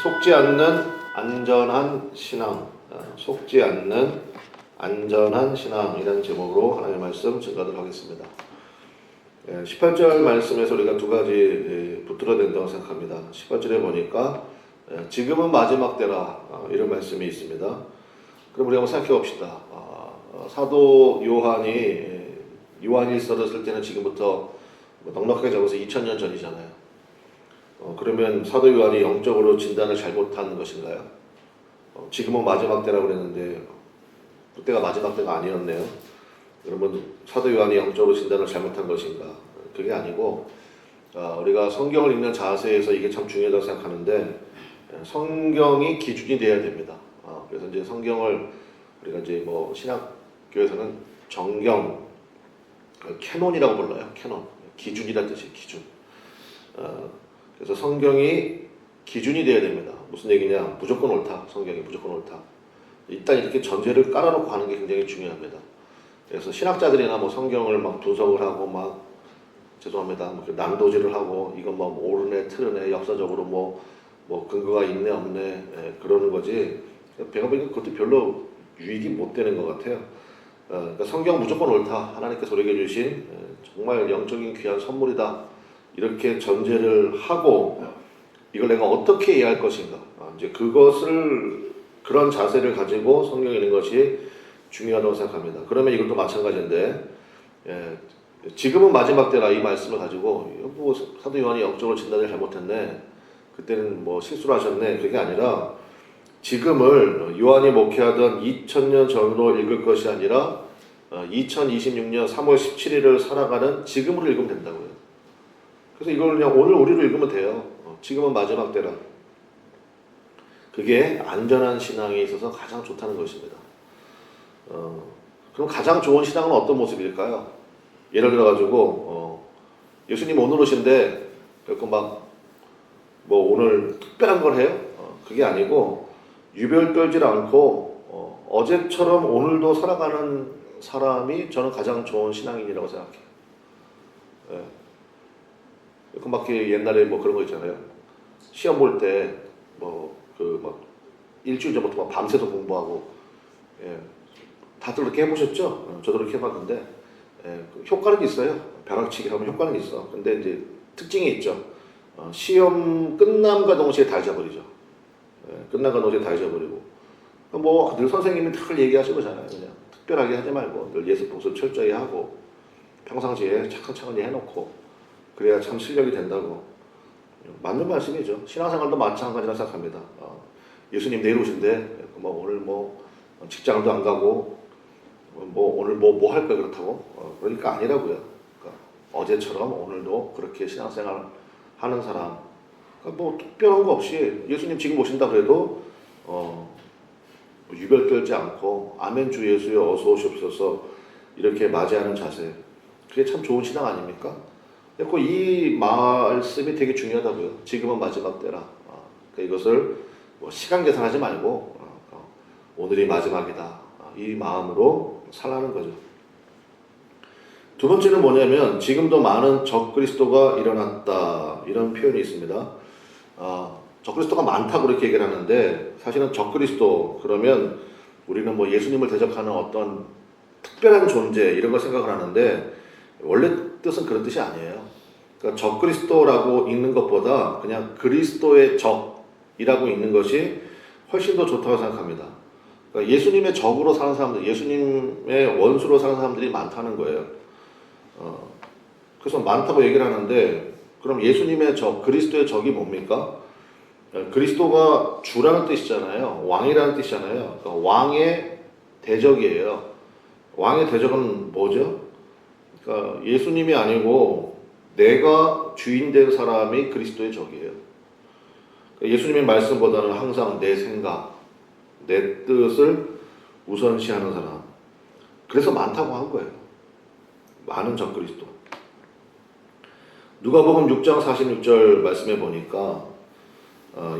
속지 않는 안전한 신앙, 속지 않는 안전한 신앙이라는 제목으로 하나님의 말씀 증거하도록 하겠습니다. 18절 말씀에서 우리가 두 가지 붙들어야 된다고 생각합니다. 18절에 보니까 지금은 마지막 때라 이런 말씀이 있습니다. 그럼 우리 한번 생각해 봅시다. 사도 요한일서를 쓸 때는 지금부터 넉넉하게 잡아서 2000년 전이잖아요. 그러면 사도 요한이 영적으로 진단을 잘못한 것인가요? 지금은 마지막 때라고 그랬는데 그때가 마지막 때가 아니었네요. 그러면 사도 요한이 영적으로 진단을 잘못한 것인가? 그게 아니고 우리가 성경을 읽는 자세에서 이게 참 중요하다고 생각하는데 성경이 기준이 되어야 됩니다. 그래서 이제 성경을 우리가 이제 뭐 신학교에서는 정경, 캐논이라고 불러요. 캐논, 기준이라는 뜻이에요. 기준. 그래서 성경이 기준이 되어야 됩니다. 무슨 얘기냐? 무조건 옳다. 성경이 무조건 옳다. 일단 이렇게 전제를 깔아놓고 하는 게 굉장히 중요합니다. 그래서 신학자들이나 뭐 성경을 막 분석을 하고 막 죄송합니다. 뭐 난도질을 하고 이건 뭐 옳으네, 틀으네, 역사적으로 뭐 근거가 있네, 없네 그러는 거지. 제가 보니까 그것도 별로 유익이 못 되는 것 같아요. 그러니까 성경 무조건 옳다. 하나님께서 우리에게 주신 정말 영적인 귀한 선물이다. 이렇게 전제를 하고 이걸 내가 어떻게 이해할 것인가. 이제 그런 자세를 가지고 성경에 있는 것이 중요하다고 생각합니다. 그러면 이것도 마찬가지인데 지금은 마지막 때라 이 말씀을 가지고 뭐 사도 요한이 영적으로 진단을 잘못했네. 그때는 뭐 실수를 하셨네. 그게 아니라 지금을 요한이 목회하던 2000년 전으로 읽을 것이 아니라 2026년 3월 17일을 살아가는 지금으로 읽으면 된다고요. 그래서 이걸 그냥 오늘 우리로 읽으면 돼요. 지금은 마지막 때라. 그게 안전한 신앙에 있어서 가장 좋다는 것입니다. 그럼 가장 좋은 신앙은 어떤 모습일까요? 예를 들어가지고 예수님 오늘 오신데 결코 막 뭐 오늘 특별한 걸 해요? 그게 아니고 유별 떨지 않고 어제처럼 오늘도 살아가는 사람이 저는 가장 좋은 신앙인이라고 생각해요. 막 옛날에 뭐 그런 거 있잖아요. 시험 볼 때 막 일주일 전부터 막 밤새서 공부하고 다들 그렇게 해보셨죠? 저도 그렇게 해봤는데 효과는 있어요. 벼락치기 하면 효과는 있어. 근데 이제 특징이 있죠. 시험 끝남과 동시에 다 잊어버리죠. 끝남과 동시에 다 잊어버리고 뭐 늘 선생님이 늘 얘기하시잖아요. 그냥 특별하게 하지 말고 늘 예습 복습 철저히 하고 평상시에 차근차근히 해놓고 그래야 참 실력이 된다고. 맞는 말씀이죠. 신앙생활도 마찬가지라 생각합니다. 예수님 내일 오신데 뭐 오늘 뭐 직장도 안 가고 뭐 오늘 뭐 할 거야 그렇다고. 그러니까 아니라고요. 그러니까 어제처럼 오늘도 그렇게 신앙생활 하는 사람. 그러니까 뭐 특별한 거 없이 예수님 지금 오신다 그래도 유별 떨지 않고 아멘 주 예수여 어서 오시옵소서 이렇게 맞이하는 자세. 그게 참 좋은 신앙 아닙니까? 그리고 이 말씀이 되게 중요하다고요. 지금은 마지막 때라. 그러니까 이것을 뭐 시간 계산하지 말고 오늘이 마지막이다. 이 마음으로 살라는 거죠. 두 번째는 뭐냐면 지금도 많은 적그리스도가 일어났다. 이런 표현이 있습니다. 적그리스도가 많다고 그렇게 얘기를 하는데 사실은 적그리스도 그러면 우리는 뭐 예수님을 대적하는 어떤 특별한 존재 이런 걸 생각을 하는데 원래 뜻은 그런 뜻이 아니에요. 그러니까 적그리스도라고 읽는 것보다 그냥 그리스도의 적이라고 읽는 것이 훨씬 더 좋다고 생각합니다. 그러니까 예수님의 적으로 사는 사람들, 예수님의 원수로 사는 사람들이 많다는 거예요. 그래서 많다고 얘기를 하는데 그럼 예수님의 적, 그리스도의 적이 뭡니까? 그리스도가 주라는 뜻이잖아요. 왕이라는 뜻이잖아요. 그러니까 왕의 대적이에요. 왕의 대적은 뭐죠? 그러니까 예수님이 아니고 내가 주인 된 사람이 그리스도의 적이에요. 그러니까 예수님의 말씀보다는 항상 내 생각, 내 뜻을 우선시하는 사람. 그래서 많다고 한 거예요. 많은 적그리스도. 누가복음 6장 46절 말씀해 보니까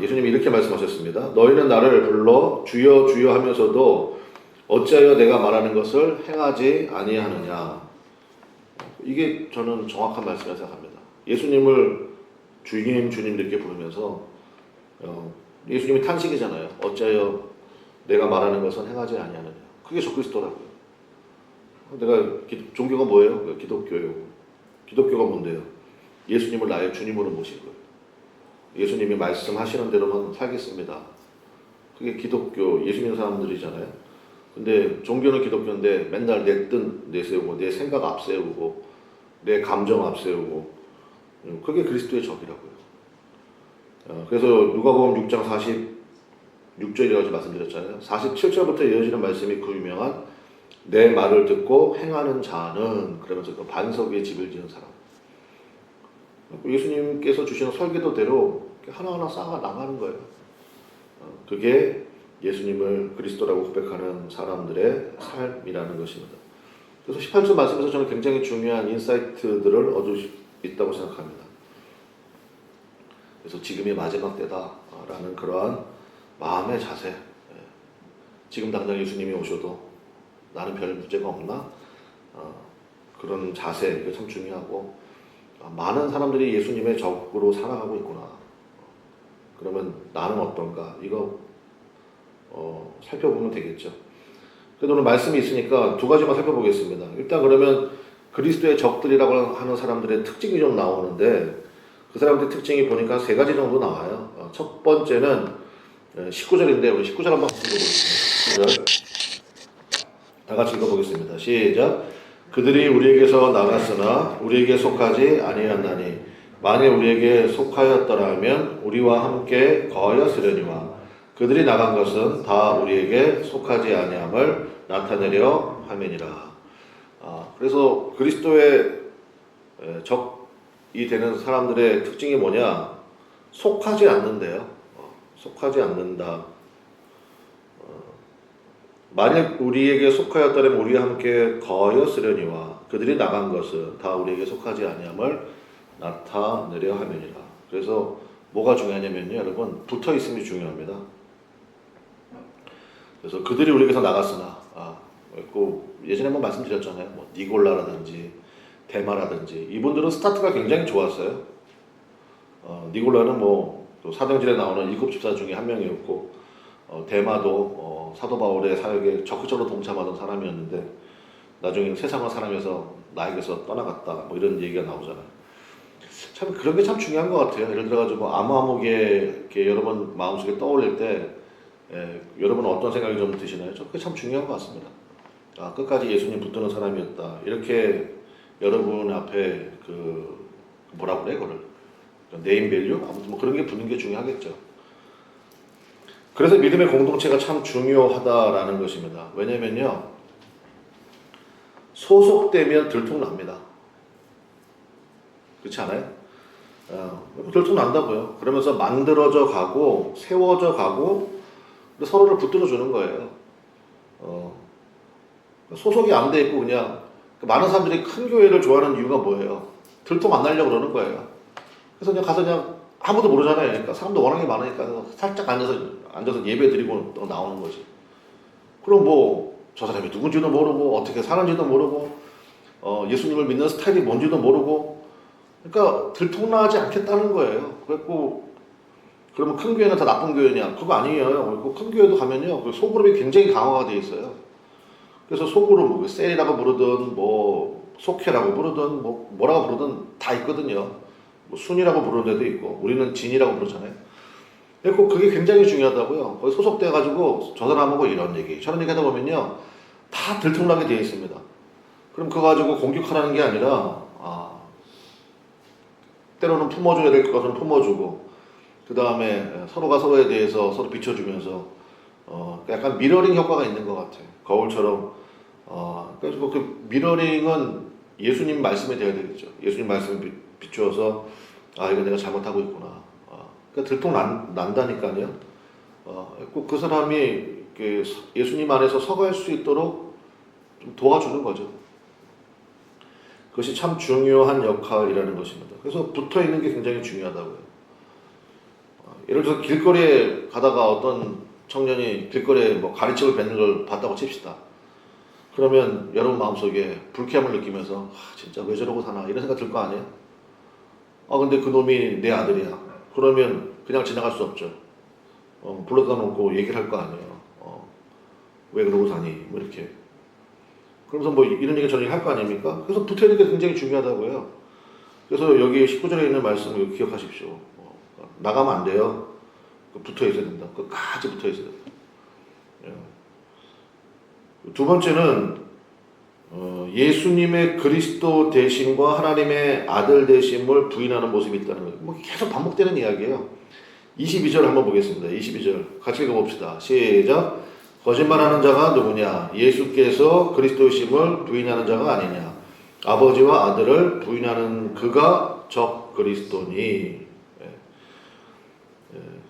예수님이 이렇게 말씀하셨습니다. 너희는 나를 불러 주여 주여 하면서도 어찌하여 내가 말하는 것을 행하지 아니하느냐. 이게 저는 정확한 말씀이라고 생각합니다. 예수님을 주님 주님 이렇게 부르면서 예수님이 탄식이잖아요. 어찌하여 내가 말하는 것은 행하지 아니하느냐. 그게 적그리스도라고요. 내가 종교가 뭐예요? 기독교예요. 기독교가 뭔데요? 예수님을 나의 주님으로 모시고요. 예수님이 말씀하시는 대로만 살겠습니다. 그게 기독교, 예수 믿는 사람들이잖아요. 근데 종교는 기독교인데 맨날 내 뜻 내세우고 내 생각 앞세우고 내 감정 앞세우고 그게 그리스도의 적이라고요. 그래서 누가복음 6장 46절이라고 말씀드렸잖아요. 47절부터 이어지는 말씀이 그 유명한 내 말을 듣고 행하는 자는 그러면서 그 반석 위에 집을 지은 사람. 예수님께서 주시는 설계도대로 하나하나 쌓아 나가는 거예요. 그게 예수님을 그리스도라고 고백하는 사람들의 삶이라는 것입니다. 그래서 18절 말씀에서 저는 굉장히 중요한 인사이트들을 얻을 수 있다고 생각합니다. 그래서 지금이 마지막 때다라는 그러한 마음의 자세. 지금 당장 예수님이 오셔도 나는 별 문제가 없나? 그런 자세, 이게 참 중요하고, 많은 사람들이 예수님의 적으로 살아가고 있구나. 그러면 나는 어떤가? 이거 살펴보면 되겠죠. 그래도 오늘 말씀이 있으니까 두 가지만 살펴보겠습니다. 일단 그러면 그리스도의 적들이라고 하는 사람들의 특징이 좀 나오는데 그 사람들의 특징이 보니까 세 가지 정도 나와요. 첫 번째는 19절인데 우리 19절 한번 읽어보겠습니다. 19절 다 같이 읽어보겠습니다. 시작. 그들이 우리에게서 나갔으나 우리에게 속하지 아니하나니 만일 우리에게 속하였더라면 우리와 함께 거하였으려니와 그들이 나간 것은 다 우리에게 속하지 아니함을 나타내려 함이니라. 그래서 그리스도의 적이 되는 사람들의 특징이 뭐냐? 속하지 않는데요. 속하지 않는다. 만약 우리에게 속하였더라면 우리와 함께 거하였으려니와 그들이 나간 것은 다 우리에게 속하지 아니함을 나타내려 함이니라. 그래서 뭐가 중요하냐면요, 여러분, 붙어 있음이 중요합니다. 그래서 그들이 우리에게서 나갔으나, 예전에 한번 말씀드렸잖아요. 뭐 니골라라든지 데마라든지 이분들은 스타트가 굉장히 좋았어요. 니골라는 뭐 사도행전에 나오는 7 집사 중에 한 명이었고, 데마도 사도 바울의 사역에 적극적으로 동참하던 사람이었는데 나중에 세상을 사랑해서 나에게서 떠나갔다. 뭐 이런 얘기가 나오잖아요. 참 그런 게 참 중요한 것 같아요. 예를 들어가지고 아무아무게 이렇게 여러분 마음속에 떠올릴 때 여러분은 어떤 생각이 좀 드시나요? 그게 참 중요한 것 같습니다. 끝까지 예수님 붙드는 사람이었다. 이렇게 여러분 앞에 뭐라고 그래, 그걸 네임 밸류? 아무튼 뭐 그런 게 붙는 게 중요하겠죠. 그래서 믿음의 공동체가 참 중요하다라는 것입니다. 왜냐면요, 소속되면 들통납니다. 그렇지 않아요? 들통난다고요. 그러면서 만들어져 가고 세워져 가고 서로를 붙들어 주는 거예요. 소속이 안 돼 있고 그냥 많은 사람들이 큰 교회를 좋아하는 이유가 뭐예요? 들통 안 나려고 그러는 거예요. 그래서 그냥 가서 그냥 아무도 모르잖아요. 그러니까 사람도 워낙에 많으니까 살짝 앉아서 예배 드리고 나오는 거지. 그럼 뭐 저 사람이 누군지도 모르고 어떻게 사는지도 모르고 예수님을 믿는 스타일이 뭔지도 모르고, 그러니까 들통나지 않겠다는 거예요. 그래갖고 그러면 큰 교회는 다 나쁜 교회냐? 그거 아니에요. 큰 교회도 가면요, 소그룹이 굉장히 강화가 돼 있어요. 그래서 소그룹, 뭐 셀이라고 부르든 뭐 속회라고 부르든 뭐라고 부르든 다 있거든요. 뭐 순이라고 부르는 데도 있고 우리는 진이라고 부르잖아요. 그리고 그게 굉장히 중요하다고요. 거기 소속돼가지고 저 사람하고 이런 얘기 저런 얘기 하다 보면요 다 들통나게 되어 있습니다. 그럼 그거 가지고 공격하라는 게 아니라 때로는 품어줘야 될 것은 품어주고, 그 다음에 서로가 서로에 대해서 서로 비춰주면서 약간 미러링 효과가 있는 것 같아요. 거울처럼. 그래서 그 미러링은 예수님 말씀에 돼야 되겠죠. 예수님 말씀에 비추어서 이거 내가 잘못하고 있구나. 그러니까 들통 난다니까요. 꼭 그 사람이 예수님 안에서 서갈 수 있도록 좀 도와주는 거죠. 그것이 참 중요한 역할이라는 것입니다. 그래서 붙어 있는 게 굉장히 중요하다고요. 예를 들어서 길거리에 가다가 어떤 청년이 길거리에 뭐 가리침을 뱉는 걸 봤다고 칩시다. 그러면 여러분 마음속에 불쾌함을 느끼면서 진짜 왜 저러고 사나 이런 생각 들 거 아니에요? 근데 그 놈이 내 아들이야. 그러면 그냥 지나갈 수 없죠. 불러다 놓고 얘기를 할 거 아니에요. 왜 그러고 사니? 뭐 이렇게. 그러면서 뭐 이런 얘기 저런 얘기 할 거 아닙니까? 그래서 붙어 있는 게 굉장히 중요하다고요. 그래서 여기 19절에 있는 말씀을 기억하십시오. 나가면 안 돼요. 붙어 있어야 된다. 끝까지 붙어 있어야 된다. 두 번째는 예수님의 그리스도 되심과 하나님의 아들 되심을 부인하는 모습이 있다는 거예요. 뭐 계속 반복되는 이야기예요. 22절 한번 보겠습니다. 22절 같이 읽어봅시다. 시작. 거짓말하는 자가 누구냐? 예수께서 그리스도심을 부인하는 자가 아니냐? 아버지와 아들을 부인하는 그가 적 그리스도니.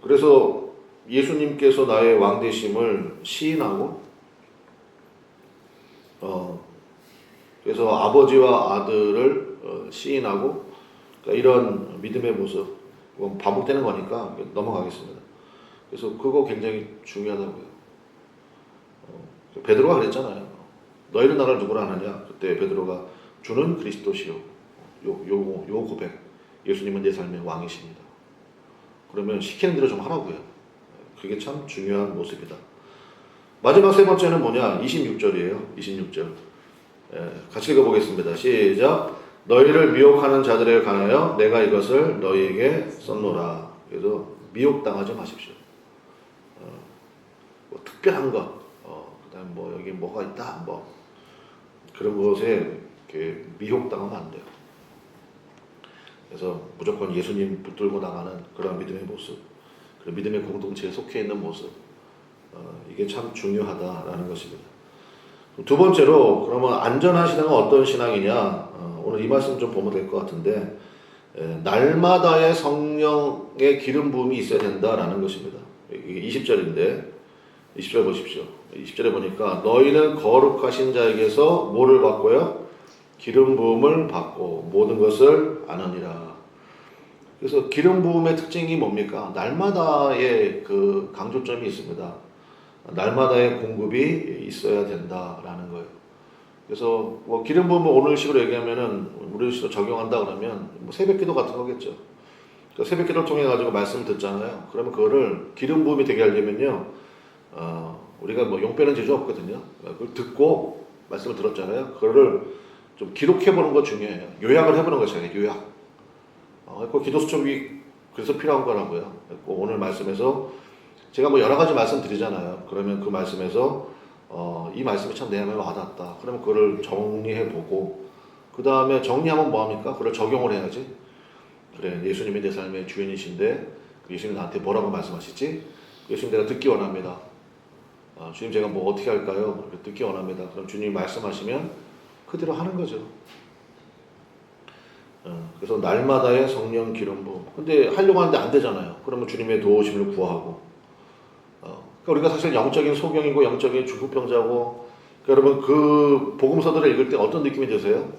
그래서 예수님께서 나의 왕 되심을 시인하고 그래서 아버지와 아들을 시인하고 그러니까 이런 믿음의 모습 반복되는 거니까 넘어가겠습니다. 그래서 그거 굉장히 중요하다고요. 베드로가 그랬잖아요. 너희는 나를 누구라 하느냐? 그때 베드로가 주는 그리스도시요. 요 고백. 예수님은 내 삶의 왕이십니다. 그러면 시키는 대로 좀 하라고요. 그게 참 중요한 모습이다. 마지막 세 번째는 뭐냐? 26절이에요. 26절. 같이 읽어보겠습니다. 시작. 너희를 미혹하는 자들에 관하여 내가 이것을 너희에게 썼노라. 그래서 미혹당하지 마십시오. 뭐 특별한 것, 그다음 뭐 여기 뭐가 있다, 뭐 그런 것에 이렇게 미혹당하면 안 돼요. 그래서 무조건 예수님 붙들고 나가는 그런 믿음의 모습, 그런 믿음의 공동체에 속해 있는 모습, 이게 참 중요하다라는 것입니다. 두 번째로 그러면 안전한 신앙은 어떤 신앙이냐? 오늘 이 말씀 좀 보면 될 것 같은데 날마다의 성령의 기름 부음이 있어야 된다라는 것입니다. 이게 20절인데 20절 보십시오. 20절에 보니까 너희는 거룩하신 자에게서 뭐를 받고요? 기름 부음을 받고 모든 것을 아느니라. 그래서 기름 부음의 특징이 뭡니까? 날마다의 그 강조점이 있습니다. 날마다의 공급이 있어야 된다라는 거예요. 그래서 뭐 기름 부음을 오늘식으로 얘기하면은 우리식으로 적용한다 그러면 뭐 새벽기도 같은 거겠죠. 그러니까 새벽기도를 통해 가지고 말씀을 듣잖아요. 그러면 그거를 기름 부음이 되게 하려면요, 우리가 뭐 용 빼는 재주 없거든요. 그걸 듣고 말씀을 들었잖아요. 그거를 좀 기록해 보는 거 중요해요. 요약을 해보는 것이에요. 요약. 그 기도 수첩이 그래서 필요한 거라고요. 오늘 말씀에서 제가 뭐 여러 가지 말씀 드리잖아요. 그러면 그 말씀에서 이 말씀이 참 내 마음에 와닿았다. 그러면 그거를 정리해 보고 그 다음에 정리하면 뭐합니까? 그걸 적용을 해야지. 그래, 예수님이 내 삶의 주인이신데 예수님 나한테 뭐라고 말씀하시지? 예수님 내가 듣기 원합니다. 주님 제가 뭐 어떻게 할까요? 듣기 원합니다. 그럼 주님이 말씀하시면 그대로 하는 거죠. 그래서 날마다의 성령 기름 부음. 근데 하려고 하는데 안 되잖아요. 그러면 주님의 도우심을 구하고. 그러니까 우리가 사실 영적인 소경이고 영적인 중풍병자고. 그러니까 여러분 그 복음서들을 읽을 때 어떤 느낌이 드세요?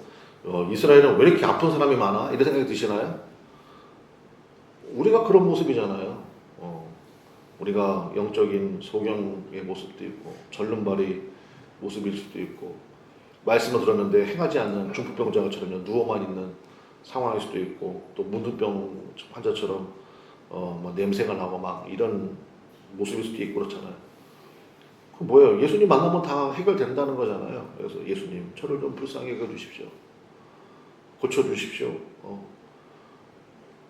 이스라엘은 왜 이렇게 아픈 사람이 많아? 이런 생각이 드시나요? 우리가 그런 모습이잖아요. 우리가 영적인 소경의 모습도 있고 절름발이 모습일 수도 있고 말씀을 들었는데 행하지 않는 중풍병자처럼 누워만 있는 상황일 수도 있고 또 문둥병 환자처럼 뭐 냄새가 나고 막 이런 모습일 수도 있고 그렇잖아요. 그 뭐예요? 예수님 만나면 다 해결된다는 거잖아요. 그래서 예수님 저를 좀 불쌍히 여겨주십시오. 고쳐주십시오.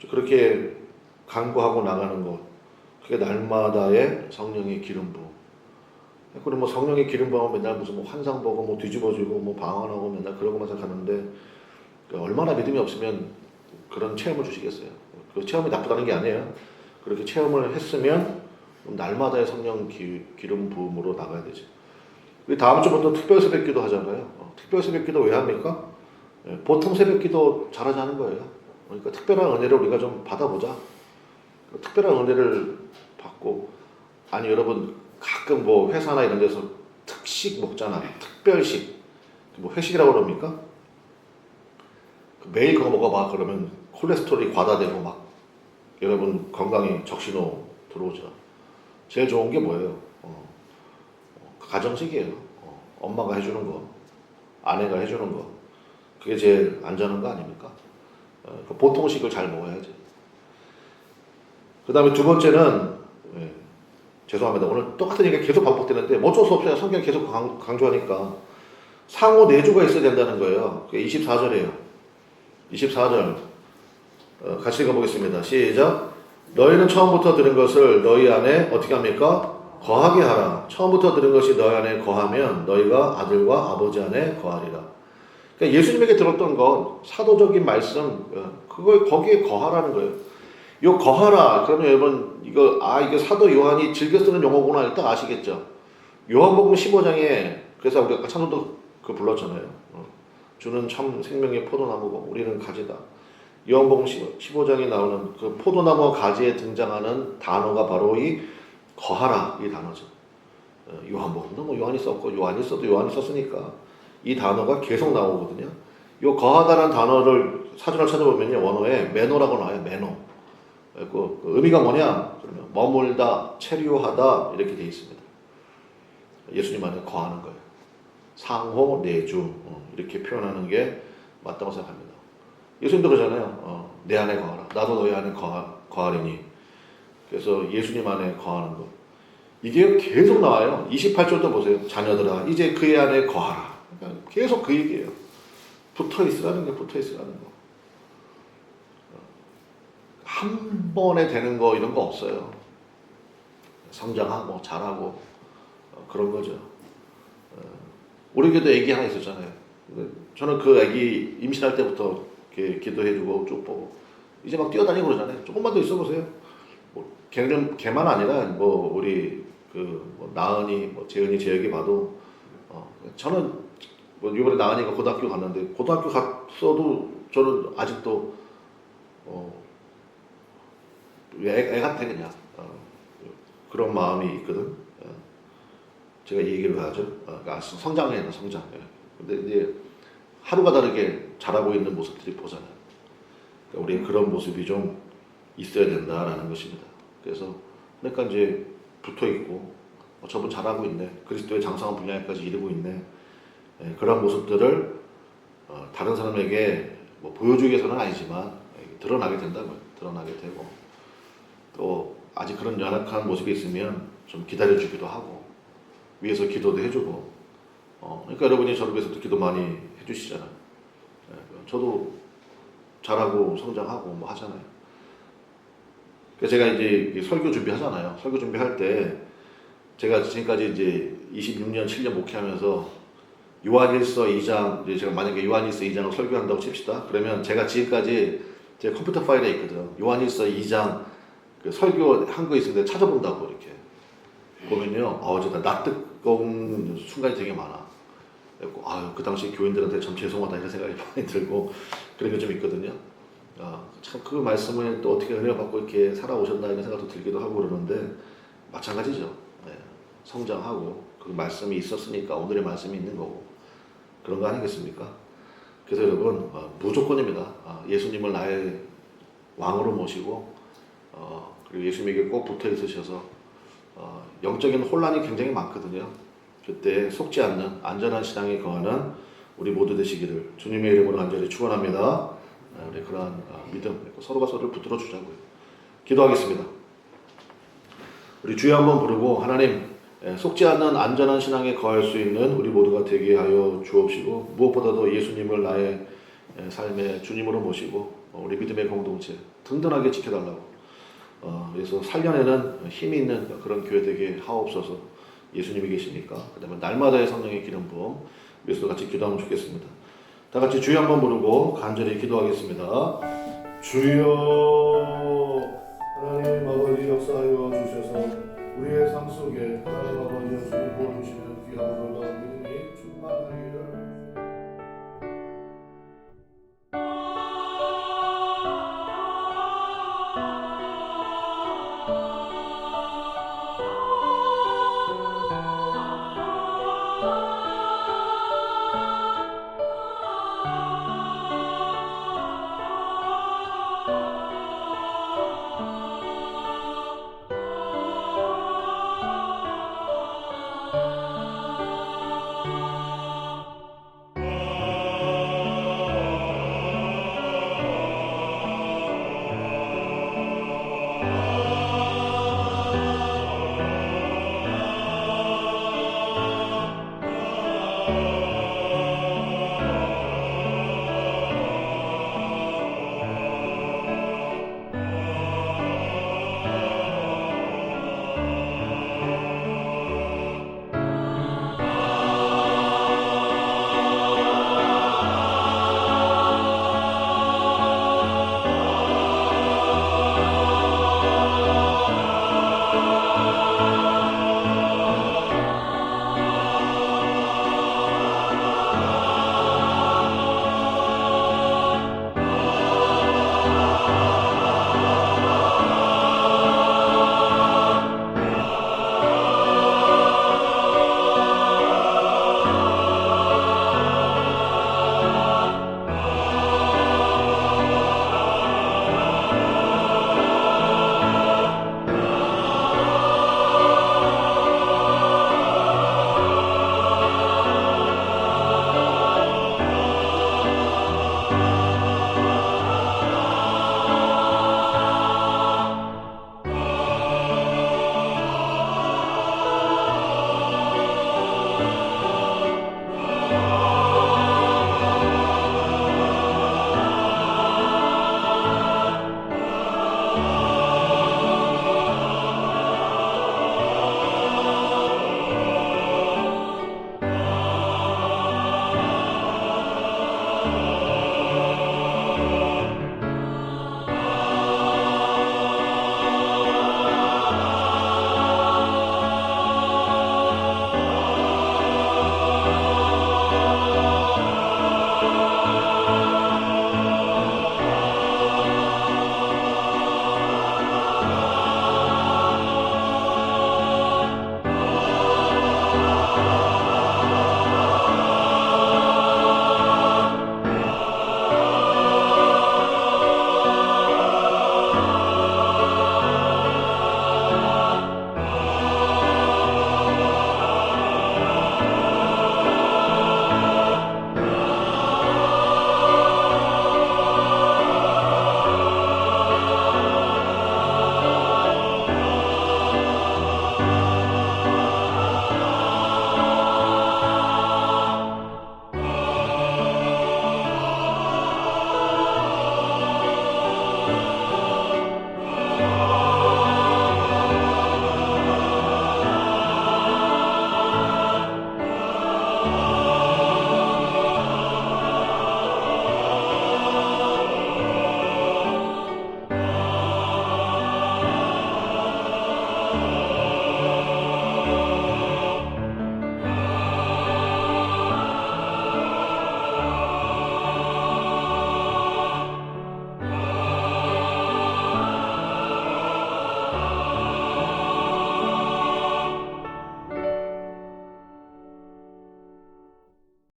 그렇게 간구하고 나가는 것, 그게 날마다의 성령의 기름 부음. 그리고 뭐 성령의 기름 부음은 맨날 무슨 뭐 환상 보고 뭐 뒤집어지고 뭐 방언하고 맨날 그러고만 생각하는데 얼마나 믿음이 없으면 그런 체험을 주시겠어요. 그 체험이 나쁘다는 게 아니에요. 그렇게 체험을 했으면 날마다의 성령 기름 부음으로 나가야 되지. 다음 주부터 특별 새벽기도 하잖아요. 특별 새벽기도 왜 합니까? 보통 새벽기도 잘하지 않은 거예요. 그러니까 특별한 은혜를 우리가 좀 받아보자. 특별한 은혜를 받고 아니 여러분 가끔 뭐 회사나 이런 데서 특식 먹잖아. 특별식. 뭐 회식이라고 그럽니까? 매일 그거 먹어봐. 그러면 콜레스테롤이 과다되고 막 여러분 건강에 적신호 들어오죠. 제일 좋은 게 뭐예요? 가정식이에요. 엄마가 해주는 거, 아내가 해주는 거. 그게 제일 안전한 거 아닙니까? 보통식을 잘 먹어야지. 그 다음에 두 번째는 죄송합니다. 오늘 똑같은 얘기가 계속 반복되는데 뭐 어쩔 수 없어요. 성경이 계속 강조하니까 상호 내주가 있어야 된다는 거예요. 그게 24절이에요. 24절 같이 읽어보겠습니다. 시작. 너희는 처음부터 들은 것을 너희 안에 어떻게 합니까? 거하게 하라. 처음부터 들은 것이 너희 안에 거하면 너희가 아들과 아버지 안에 거하리라. 그러니까 예수님에게 들었던 것, 사도적인 말씀, 그걸 거기에 거하라는 거예요. 요 거하라. 그러면 여러분 이게 사도 요한이 즐겨 쓰는 용어구나 일단 아시겠죠? 요한복음 15장에 그래서 우리가 아까 찬송도 그 불렀잖아요. 주는 참 생명의 포도나무고 우리는 가지다. 요한복음 15장에 나오는 그 포도나무 가지에 등장하는 단어가 바로 이 거하라 이 단어죠. 요한복음도 뭐 요한이 썼고 요한이 써도 요한이 썼으니까 이 단어가 계속 나오거든요. 요 거하다라는 단어를 사전을 찾아보면요 원어에 매노라고 나와요. 매노. 그 의미가 뭐냐? 그러면 머물다, 체류하다 이렇게 되어 있습니다. 예수님 안에 거하는 거예요. 상호 내주 이렇게 표현하는 게 맞다고 생각합니다. 예수님도 그러잖아요. 내 안에 거하라. 나도 너희 안에 거하리니. 그래서 예수님 안에 거하는 것. 이게 계속 나와요. 28절도 보세요. 자녀들아 이제 그의 안에 거하라. 그러니까 계속 그 얘기예요. 붙어 있으라는 게 붙어 있으라는 거. 한 번에 되는 거 이런 거 없어요. 성장하고 잘하고 그런 거죠. 우리 교도 애기 하나 있었잖아요. 저는 그 애기 임신할 때부터 이렇게 기도해주고 쭉 보고 이제 막 뛰어다니고 그러잖아요. 조금만 더 있어 보세요. 뭐 걔만 아니라 뭐 우리 뭐 나은이, 뭐 재은이, 재혁이 봐도 저는 뭐 이번에 나은이가 고등학교 갔는데 고등학교 갔어도 저는 아직도 애 같아 그냥 그런 마음이 있거든. 제가 이 얘기를 하죠. 그러니까 성장해요, 성장. 근데 이제 하루가 다르게 자라고 있는 모습들이 보잖아요. 그러니까 우리는 그런 모습이 좀 있어야 된다라는 것입니다. 그러니까 이제 붙어 있고 저분 잘하고 있네. 그리스도의 장성한 분야까지 이르고 있네. 그런 모습들을 다른 사람에게 뭐 보여주기 위해서는 아니지만 드러나게 된다고요. 드러나게 되고 또 아직 그런 연약한 모습이 있으면 좀 기다려주기도 하고 위에서 기도도 해주고 그러니까 여러분이 저를 위해서도 기도 많이 해주시잖아요. 저도 잘하고 성장하고 뭐 하잖아요. 그래서 제가 이제 설교 준비하잖아요. 설교 준비할 때 제가 지금까지 이제 26년 7년 목회하면서 요한일서 2장 이제 제가 만약에 요한일서 2장을 설교한다고 칩시다. 그러면 제가 지금까지 제 컴퓨터 파일에 있거든요. 요한일서 2장 그 설교한 거 있는데 찾아본다고 이렇게 보면요. 진짜 낯뜨거운 순간이 되게 많아. 그 당시 교인들한테 참 죄송하다 이런 생각이 많이 들고 그런 게 좀 있거든요. 참 그 말씀을 또 어떻게 은혜 받고 이렇게 살아오셨나 이런 생각도 들기도 하고 그러는데 마찬가지죠. 네. 성장하고 그 말씀이 있었으니까 오늘의 말씀이 있는 거고 그런 거 아니겠습니까? 그래서 여러분 무조건입니다. 예수님을 나의 왕으로 모시고 그리고 예수님에게 꼭 붙어 있으셔서 영적인 혼란이 굉장히 많거든요. 그때 속지 않는 안전한 신앙에 거하는 우리 모두 되시기를 주님의 이름으로 간절히 축원합니다. 우리 그러한 믿음 서로가 서로를 붙들어 주자고요. 기도하겠습니다. 우리 주여 한번 부르고 하나님 속지 않는 안전한 신앙에 거할 수 있는 우리 모두가 되게 하여 주옵시고 무엇보다도 예수님을 나의 삶의 주님으로 모시고 우리 믿음의 공동체 든든하게 지켜달라고 그래서 살려내는 힘이 있는 그런 교회 되게 하옵소서. 예수님이 계시니까 그 다음에 날마다의 성령의 기름 부음 예수도 같이 기도하면 좋겠습니다. 다 같이 주여 한번 부르고 간절히 기도하겠습니다. 주여 하나님 아버지 역사하여 주셔서 우리의 삶 속에 하나님 아버지 주님 보여주시는 귀한 놀라운